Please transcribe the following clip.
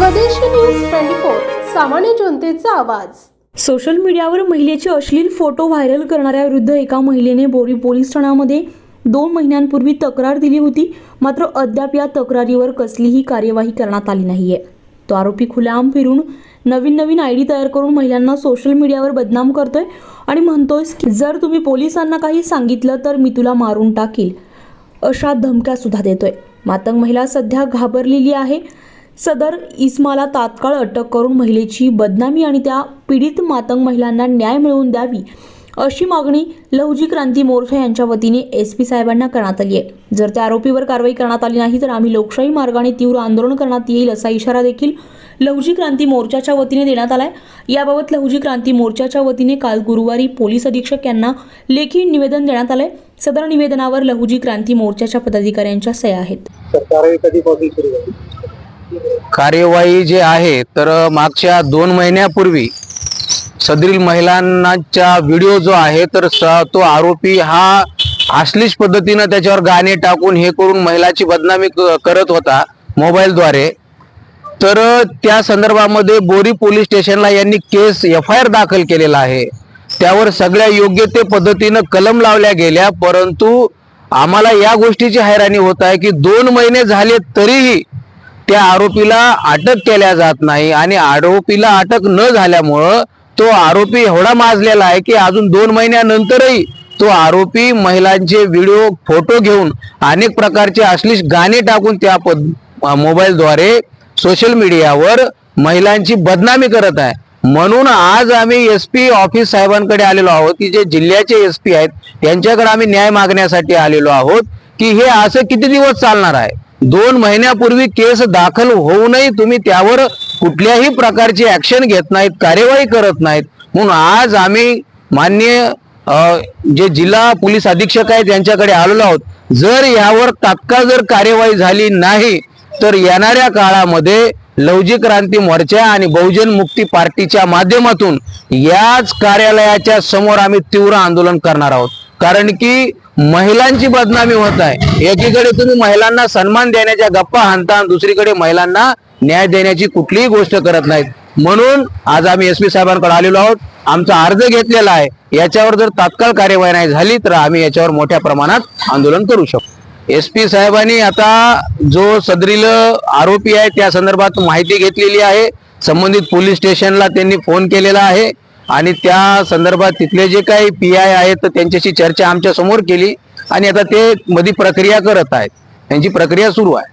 स्वदेशी न्यूज 24 सामान्य जनतेचा आवाज। सोशल मीडियावर महिलेचे अश्लील फोटो व्हायरल करणाऱ्याविरुद्ध एका महिलेने बोरी पोलीस ठाण्यामध्ये 2 महिन्यांपूर्वी तक्रार दिली होती। मात्र अद्याप या तक्रारीवर कसलीही कार्यवाही करण्यात आली नाहीये। तो आरोपी खुलेआम फिरून नवीन आयडी तयार करून महिलांना सोशल मीडियावर बदनाम करतोय आणि म्हणतोय की जर तुम्ही पोलिसांना काही सांगितलं तर मी तुला मारून टाकील, अशा धमक्या सुद्धा देतोय। मातंग महिला सध्या घाबरलेली आहे। सदर इस्माला तात्काळ अटक करून महिलेची बदनामी आणि त्या पीडित मातंग महिलांना न्याय मिळवून द्यावी अशी मागणी लहुजी क्रांती मोर्चा यांच्या वतीने एसपी साहेबांना करण्यात आली आहे। जर त्या आरोपीवर कारवाई करण्यात आली नाही तर आम्ही लोकशाही मार्गाने तीव्र आंदोलन करण्यात येईल असा इशारा देखील लहुजी क्रांती मोर्चाच्या वतीने देण्यात आलाय। याबाबत लहुजी क्रांती मोर्चाच्या वतीने काल गुरुवारी पोलीस अधीक्षक यांना लेखी निवेदन देण्यात आले। सदर निवेदनावर लहुजी क्रांती मोर्चाच्या पदाधिकाऱ्यांच्या सह्या आहेत। कार्यवाही जे आहे तर मागच्या 2 महिन्यापूर्वी सदरील महिलांचा व्हिडिओ जो आहे तर तो आरोपी हा अश्लील पद्धतीने त्याच्यावर गाणे टाकून हे करून महिलाची बदनामी करत होता मोबाईलद्वारे। तर त्या संदर्भामध्ये बोरी पोलीस स्टेशनला यांनी केस FIR दाखल केलेला आहे। त्यावर सगळ्या योग्य ते पद्धतीने कलम लावल्या गेल्या, परंतु आम्हाला या गोष्टीची हैराणी होत आहे की 2 महिने झाले तरीही त्या आरोपीला अटक केल्या जात नाही आणि आरोपीला अटक न झाल्यामुळं तो आरोपी एवढा माजलेला आहे की अजून 2 महिन्यानंतरही तो आरोपी महिलांचे व्हिडिओ फोटो घेऊन अनेक प्रकारचे अश्लील गाणे टाकून त्या मोबाईलद्वारे सोशल मीडियावर महिलांची बदनामी करत आहे। म्हणून आज आम्ही SP ऑफिस साहेबांकडे आलेलो आहोत की जे जिल्ह्याचे SP आहेत त्यांच्याकडे आम्ही न्याय मागण्यासाठी आलेलो आहोत की हे असं किती दिवस चालणार आहे। 2 महिन्यापूर्वी केस दाखल होऊनही तुम्ही त्यावर कुठल्याही प्रकारची ऍक्शन घेत नाहीत, कार्यवाही करत नाहीत। म्हणून आज आम्ही माननीय जे जिल्हा पोलीस अधीक्षक आहेत यांच्याकडे आलेलो आहोत। जर यावर तात्काळ जर कार्यवाही झाली नाही तर येणाऱ्या काळामध्ये लहुजी क्रांती मोर्चा आणि बहुजन मुक्ती पार्टीच्या माध्यमातून याच कार्यालयाच्या समोर आम्ही तीव्र आंदोलन करणार आहोत। कारण की महिलांची बदनामी होत आहे। एकीकडे तुम्ही महिलांना सन्मान देण्याच्या गप्पा हाणता, दुसरीकडे महिलांना न्याय देण्याची कुठलीही गोष्ट करत नाहीत। म्हणून आज आम्ही SP साहेबांकडे आलेलो आहोत। आमचा अर्ज घेतलेला आहे। याच्यावर जर तात्काळ कार्यवाही नाही झाली तर आम्ही याच्यावर मोठ्या प्रमाणात आंदोलन करू शकतो। SP साहेबांनी आता जो सदरील आरोपी आहे त्या संदर्भात माहिती घेतलेली आहे। संबंधित पोलीस स्टेशनला त्यांनी फोन केलेला आहे आणि त्या संदर्भात तिथले जे काही PI आहेत तर त्यांच्याशी चर्चा आमच्या समोर केली आणि आता ते मध्ये प्रक्रिया करत आहेत। त्यांची प्रक्रिया सुरू आहे।